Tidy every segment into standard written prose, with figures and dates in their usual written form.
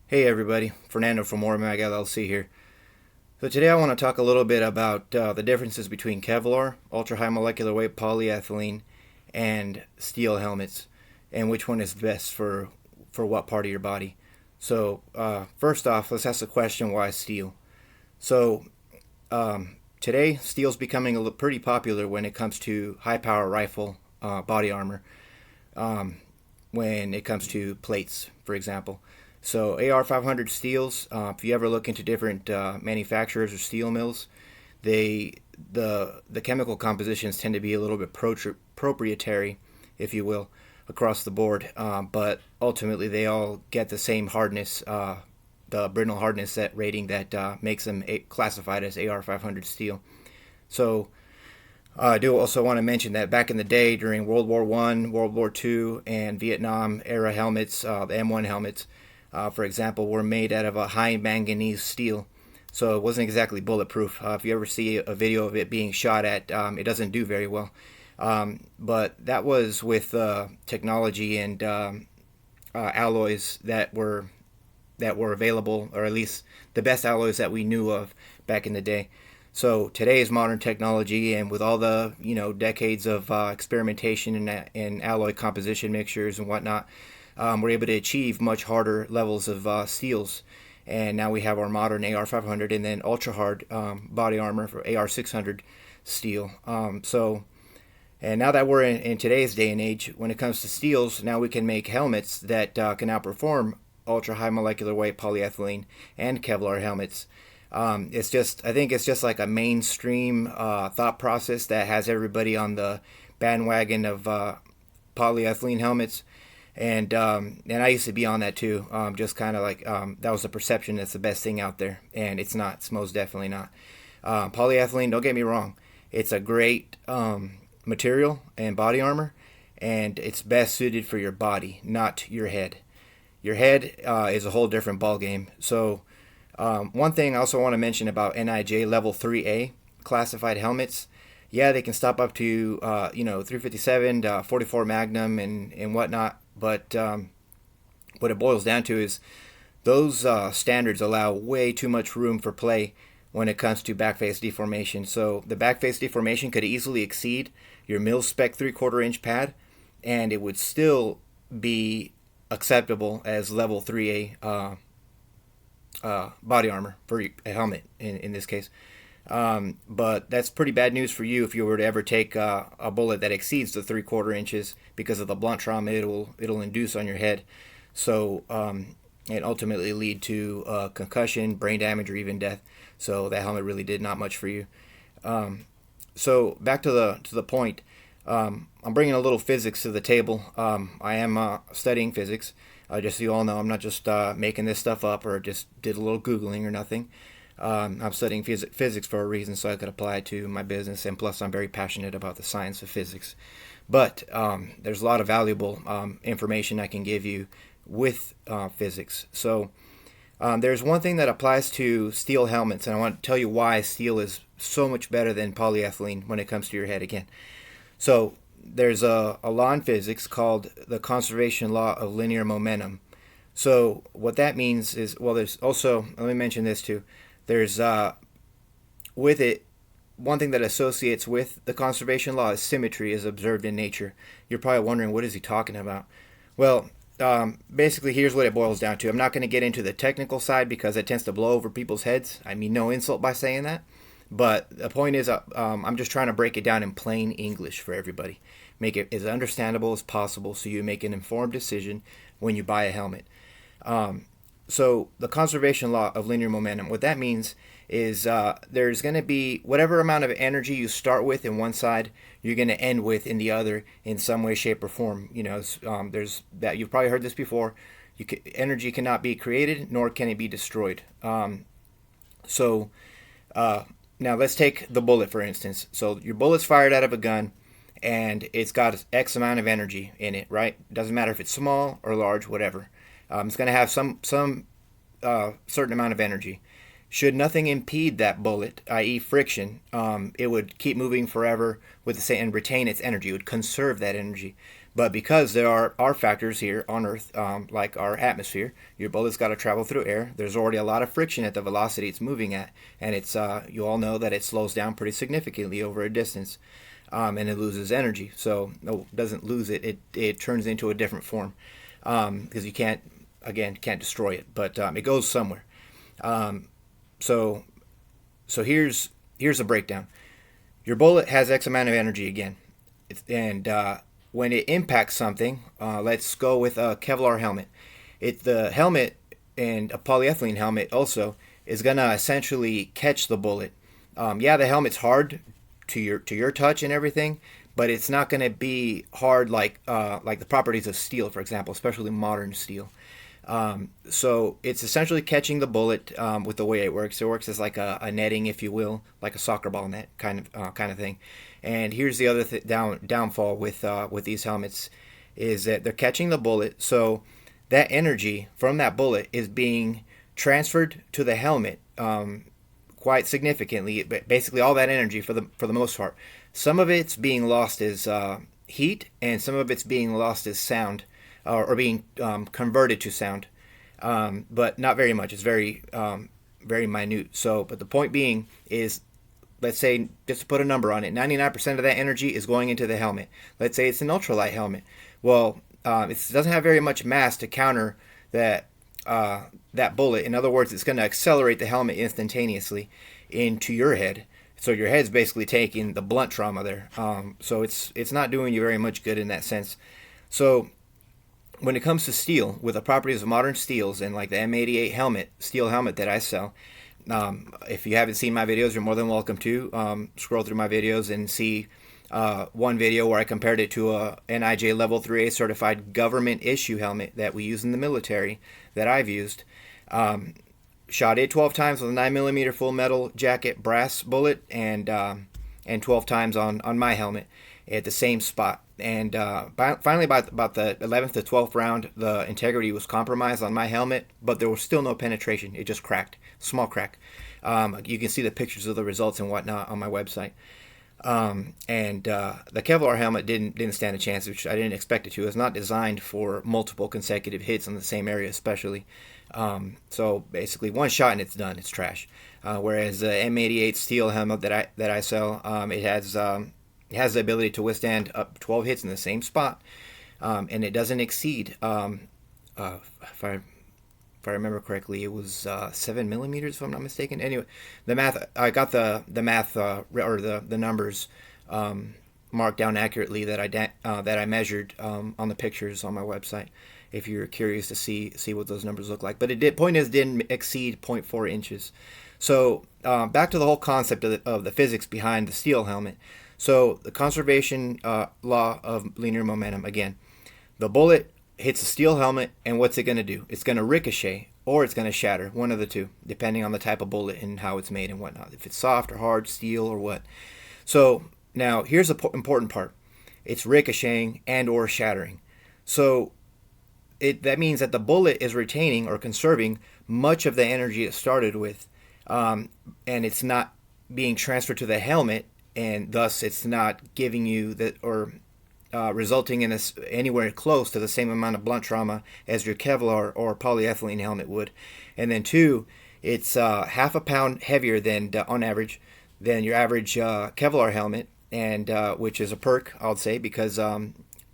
Hey everybody, Fernando from WARMAG LLC here. So today I want to talk a little bit about the differences between Kevlar, ultra high molecular weight polyethylene, and steel helmets, and which one is best for what part of your body. So first off, let's ask the question, why steel? So today steel's becoming pretty popular when it comes to high power rifle body armor. When it comes to plates, for example. So AR 500 steels, if you ever look into different manufacturers or steel mills, the chemical compositions tend to be a little bit proprietary, if you will, across the board. But ultimately, they all get the same hardness, the brittle hardness set rating that makes them classified as AR 500 steel. So I do also want to mention that back in the day, during World War I, World War II, and Vietnam era helmets, the M1 helmets, for example, were made out of a high manganese steel. So it wasn't exactly bulletproof. If you ever see a video of it being shot at, it doesn't do very well. But that was with technology and alloys that were available, or at least the best alloys that we knew of back in the day. So today's modern technology, and with all the decades of experimentation in alloy composition mixtures and whatnot, we're able to achieve much harder levels of steels. And now we have our modern AR 500 and then ultra hard body armor for AR 600 steel. And now that we're in today's day and age, when it comes to steels, now we can make helmets that can outperform ultra high molecular weight polyethylene and Kevlar helmets. I think it's just like a mainstream thought process that has everybody on the bandwagon of polyethylene helmets, and I used to be on that too. Just kind of like that was the perception that's the best thing out there, and it's not. It's most definitely not. Polyethylene, don't get me wrong, it's a great material and body armor, and it's best suited for your body, not your head. Your head is a whole different ballgame. So. One thing I also want to mention about NIJ Level 3A classified helmets, yeah, they can stop up to 357, 44 Magnum, and whatnot. But what it boils down to is those standards allow way too much room for play when it comes to backface deformation. So the backface deformation could easily exceed your mil-spec 3/4 inch pad, and it would still be acceptable as Level 3A body armor for a helmet in this case. But that's pretty bad news for you if you were to ever take a bullet that exceeds the 3/4 inches because of the blunt trauma it'll induce on your head. So and ultimately lead to concussion, brain damage, or even death. So that helmet really did not much for you. So back to the point. I'm bringing a little physics to the table. I am studying physics. Just so you all know, I'm not just making this stuff up or just did a little Googling or nothing. I'm studying physics for a reason, so I could apply it to my business, and plus I'm very passionate about the science of physics. But there's a lot of valuable information I can give you with physics. So there's one thing that applies to steel helmets, and I want to tell you why steel is so much better than polyethylene when it comes to your head again. So there's a law in physics called the conservation law of linear momentum. So what that means is, well, there's also, let me mention this too, there's with it, one thing that associates with the conservation law is symmetry as observed in nature. You're probably wondering, what is he talking about? Well, basically here's what it boils down to. I'm not going to get into the technical side because it tends to blow over people's heads. I mean no insult by saying that. But the point is, I'm just trying to break it down in plain English for everybody. Make it as understandable as possible so you make an informed decision when you buy a helmet. So the conservation law of linear momentum, what that means is there's going to be whatever amount of energy you start with in one side, you're going to end with in the other in some way, shape, or form. There's that, you've probably heard this before. Energy cannot be created, nor can it be destroyed. Now let's take the bullet, for instance. So your bullet's fired out of a gun, and it's got X amount of energy in it, right? Doesn't matter if it's small or large, whatever. It's going to have some certain amount of energy. Should nothing impede that bullet, i.e. friction, it would keep moving forever with the same and retain its energy. It would conserve that energy. But because there are factors here on Earth, like our atmosphere, your bullet's got to travel through air. There's already a lot of friction at the velocity it's moving at, and it's you all know that it slows down pretty significantly over a distance, and it loses energy. So no, it doesn't lose it. It turns into a different form, because you can't destroy it, but it goes somewhere. So here's a breakdown. Your bullet has X amount of energy again, and when it impacts something, let's go with a Kevlar helmet. The helmet, and a polyethylene helmet also, is gonna essentially catch the bullet. Yeah, the helmet's hard to your touch and everything, but it's not gonna be hard like the properties of steel, for example, especially modern steel. So it's essentially catching the bullet with the way it works. It works as like a netting, if you will, like a soccer ball net kind of thing. And here's the other downfall with these helmets is that they're catching the bullet. So that energy from that bullet is being transferred to the helmet quite significantly. Basically, all that energy for the most part. Some of it's being lost as heat, and some of it's being lost as sound, or being converted to sound, but not very much. It's very minute. So, but the point being is, let's say, just to put a number on it, 99% of that energy is going into the helmet. Let's say it's an ultralight helmet. Well, it doesn't have very much mass to counter that bullet. In other words, it's going to accelerate the helmet instantaneously into your head. So your head's basically taking the blunt trauma there. So it's not doing you very much good in that sense. So when it comes to steel, with the properties of modern steels, and like the M88 steel helmet that I sell, if you haven't seen my videos, you're more than welcome to scroll through my videos and see one video where I compared it to a NIJ Level 3A certified government issue helmet that we use in the military that I've used. Shot it 12 times with a 9mm full metal jacket brass bullet, and 12 times on my helmet at the same spot. And finally, by about the 11th to 12th round, the integrity was compromised on my helmet, but there was still no penetration. It just cracked, small crack. You can see the pictures of the results and whatnot on my website. And the Kevlar helmet didn't stand a chance, which I didn't expect it to. It's not designed for multiple consecutive hits on the same area, especially. So basically, one shot and it's done. It's trash. Whereas the M88 Steel helmet that I sell, it has the ability to withstand up 12 hits in the same spot, and it doesn't exceed, if I remember correctly, it was 7mm, if I'm not mistaken. Anyway, the math, I got the math or the numbers marked down accurately that I measured on the pictures on my website, if you're curious to see what those numbers look like. But point is, didn't exceed 0.4 inches. So back to the whole concept of the physics behind the steel helmet. So the conservation law of linear momentum, again, the bullet hits a steel helmet, and what's it going to do? It's going to ricochet, or it's going to shatter, one of the two, depending on the type of bullet and how it's made and whatnot, if it's soft or hard, steel or what. So now here's the important part. It's ricocheting and or shattering. So that means that the bullet is retaining or conserving much of the energy it started with, and it's not being transferred to the helmet, and thus it's not giving you resulting in anywhere close to the same amount of blunt trauma as your Kevlar or polyethylene helmet would. And then two, it's half a pound heavier on average than your average Kevlar helmet, and which is a perk, I'll say, because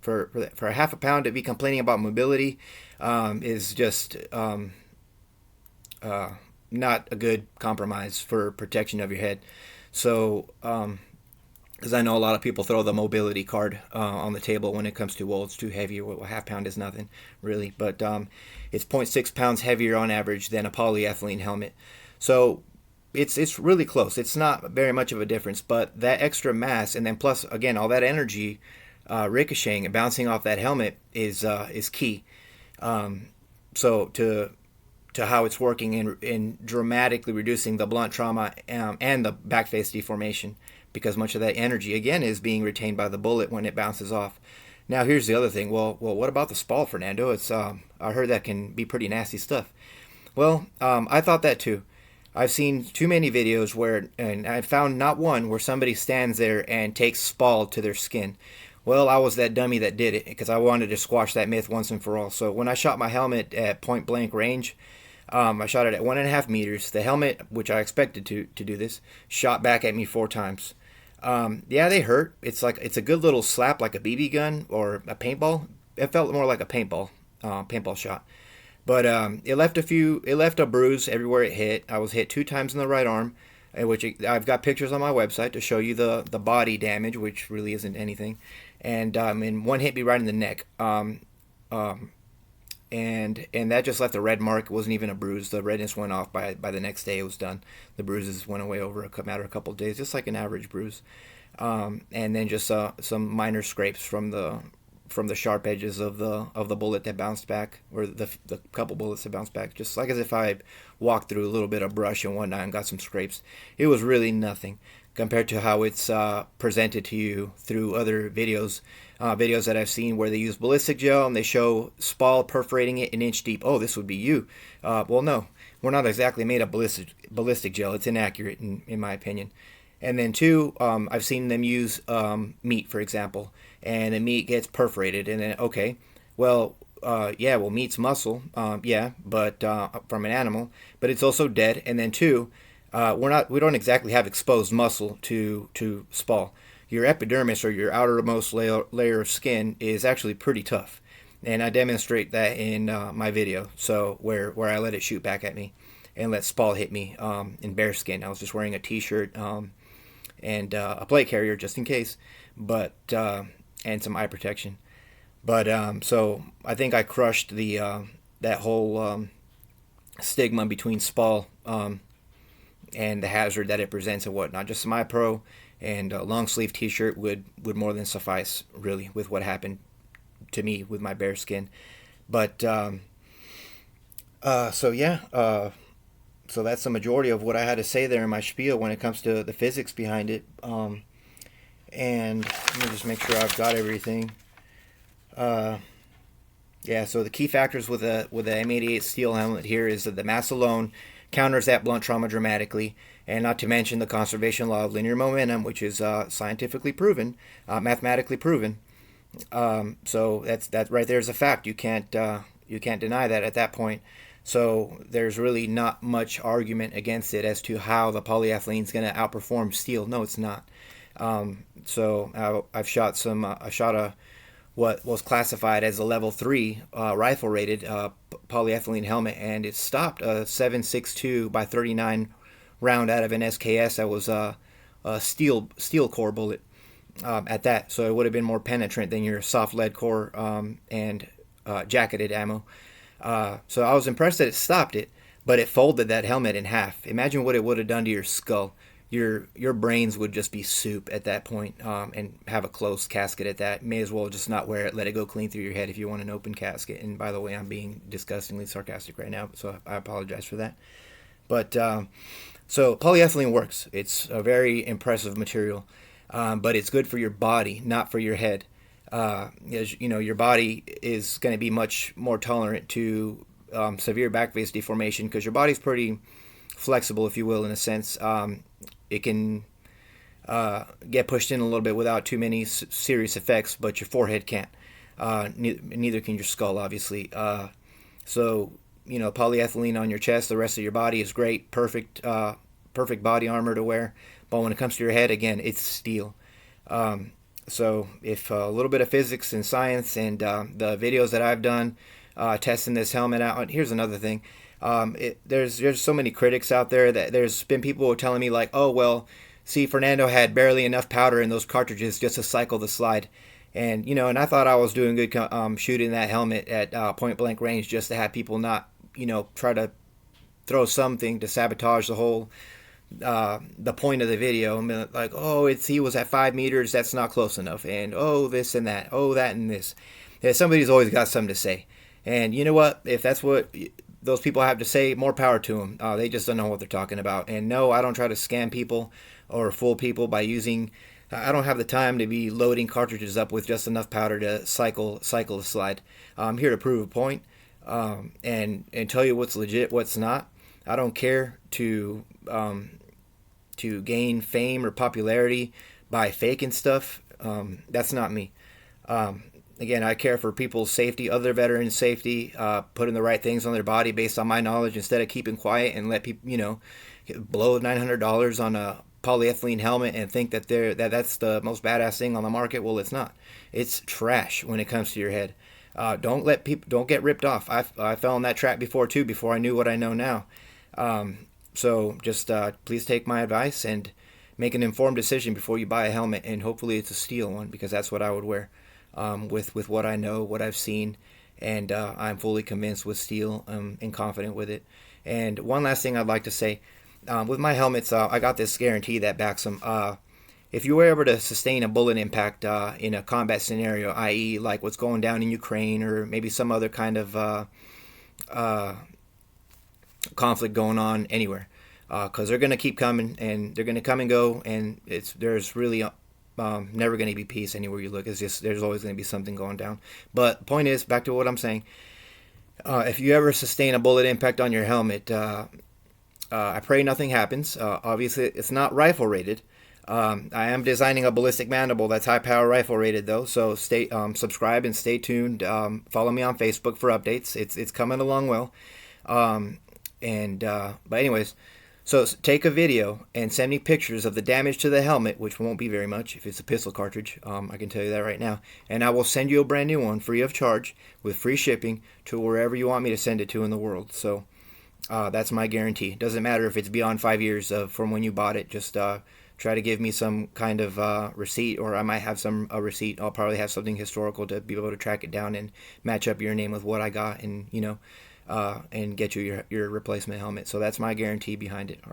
for a half a pound to be complaining about mobility is just not a good compromise for protection of your head. So because I know a lot of people throw the mobility card on the table when it comes to, well, it's too heavy, or a half pound is nothing, really. But it's 0.6 pounds heavier on average than a polyethylene helmet. So it's really close. It's not very much of a difference, but that extra mass, and then plus, again, all that energy ricocheting and bouncing off that helmet is key. So to how it's working in dramatically reducing the blunt trauma and the back face deformation, because much of that energy, again, is being retained by the bullet when it bounces off. Now, here's the other thing. Well, what about the spall, Fernando? It's I heard that can be pretty nasty stuff. Well, I thought that too. I've seen too many videos and I found not one where somebody stands there and takes spall to their skin. Well, I was that dummy that did it because I wanted to squash that myth once and for all. So when I shot my helmet at point blank range, I shot it at 1.5 meters. The helmet, which I expected to do this, shot back at me 4 times. Yeah, they hurt. It's a good little slap, like a BB gun or a paintball. It felt more like a paintball shot. But it left a bruise everywhere it hit. I was hit 2 times in the right arm, I've got pictures on my website to show you the body damage, which really isn't anything. And one hit me right in the neck. And that just left a red mark. It wasn't even a bruise. The redness went off by the next day. It was done. The bruises went away over a matter of a couple of days, just like an average bruise. And then just some minor scrapes from the sharp edges of the bullet that bounced back, or the couple bullets that bounced back, just like as if I walked through a little bit of brush and whatnot and got some scrapes. It was really nothing compared to how it's presented to you through other videos that I've seen where they use ballistic gel and they show Spall perforating it an inch deep. Oh, this would be you. Well, no, we're not exactly made of ballistic gel. It's inaccurate in my opinion. And then two, I've seen them use meat, for example, and the meat gets perforated. And then, okay, well, yeah, well, meat's muscle, yeah, but from an animal, but it's also dead. And then two, we don't exactly have exposed muscle to Spall. Your epidermis, or your outermost layer of skin, is actually pretty tough, and I demonstrate that in my video. So where I let it shoot back at me, and let Spall hit me in bare skin. I was just wearing a T-shirt and a plate carrier just in case, but and some eye protection. But so I think I crushed that whole stigma between Spall and the hazard that it presents and whatnot. Just my pro and a long sleeve T-shirt would more than suffice, really, with what happened to me with my bare skin. But so yeah, so that's the majority of what I had to say there in my spiel when it comes to the physics behind it. And let me just make sure I've got everything. Yeah, so the key factors with the M88 Steel helmet here is that the mass alone counters that blunt trauma dramatically, and not to mention the conservation law of linear momentum, which is scientifically proven, mathematically proven. So that right there is a fact. You can't deny that at that point. So there's really not much argument against it as to how the polyethylene is going to outperform steel. No, it's not. So I've shot what was classified as a level 3 rifle rated polyethylene helmet, and it stopped a 7.62 by 39 round out of an SKS that was a steel core bullet at that. So it would have been more penetrant than your soft lead core and jacketed ammo. So I was impressed that it stopped it, but it folded that helmet in half. Imagine what it would have done to your skull. Your brains would just be soup at that point, and have a closed casket at that. May as well just not wear it. Let it go clean through your head if you want an open casket. And by the way, I'm being disgustingly sarcastic right now, so I apologize for that. But so polyethylene works. It's a very impressive material, but it's good for your body, not for your head. As you know, your body is going to be much more tolerant to severe back face deformation because your body's pretty flexible, if you will, in a sense. It can get pushed in a little bit without too many serious effects, but your forehead can't. Neither can your skull, obviously. So, you know, polyethylene on your chest, the rest of your body is great, perfect body armor to wear. But when it comes to your head, again, it's steel. So if a little bit of physics and science and the videos that I've done testing this helmet out, here's another thing. There's so many critics out there that there's been people telling me like, oh, well, see, Fernando had barely enough powder in those cartridges just to cycle the slide. And, you know, and I thought I was doing good shooting that helmet at point blank range just to have people not, you know, try to throw something to sabotage the whole, the point of the video. I mean, like, oh, he was at 5 meters, that's not close enough. And, oh, this and that, oh, that and this. Yeah, somebody's always got something to say. And you know what? If that's what those people have to say, more power to them. They just don't know what they're talking about. And no, I don't try to scam people or fool people by using. I don't have the time to be loading cartridges up with just enough powder to cycle the slide. I'm here to prove a point, and tell you what's legit, what's not. I don't care to gain fame or popularity by faking stuff. That's not me. Again, I care for people's safety, other veterans' safety, putting the right things on their body based on my knowledge instead of keeping quiet and let people, blow $900 on a polyethylene helmet and think that that's the most badass thing on the market. Well, it's not. It's trash when it comes to your head. Don't get ripped off. I fell in that trap before too, before I knew what I know now. So just please take my advice and make an informed decision before you buy a helmet, and hopefully it's a steel one, because that's what I would wear. With what I know, what I've seen, and I'm fully convinced with steel and confident with it. And one last thing I'd like to say, with my helmets, I got this guarantee that backs them. If you were able to sustain a bullet impact in a combat scenario, i.e. like what's going down in Ukraine or maybe some other kind of conflict going on anywhere, because they're going to keep coming and they're going to come and go, and there's really never going to be peace anywhere you look. It's just there's always going to be something going down. But the point is, back to what I'm saying, if you ever sustain a bullet impact on your helmet, I pray nothing happens. Obviously, it's not rifle rated. I am designing a ballistic mandible that's high power rifle rated though, so stay subscribe and stay tuned. Follow me on Facebook for updates. It's coming along well. But anyways, so take a video and send me pictures of the damage to the helmet, which won't be very much if it's a pistol cartridge. I can tell you that right now. And I will send you a brand new one free of charge with free shipping to wherever you want me to send it to in the world. So that's my guarantee. Doesn't matter if it's beyond 5 years from when you bought it. Just try to give me some kind of receipt, or I might have a receipt. I'll probably have something historical to be able to track it down and match up your name with what I got, and and get you your replacement helmet. So that's my guarantee behind it. All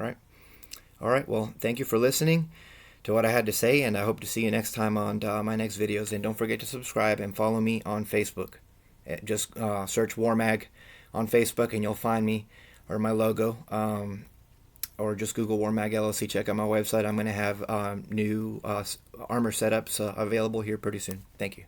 right, well, thank you for listening to what I had to say, and I hope to see you next time on my next videos. And don't forget to subscribe and follow me on Facebook. Just search WARMAG on Facebook and you'll find me, or my logo, or just Google WARMAG LLC. Check out my website. I'm going to have new armor setups available here pretty soon. Thank you.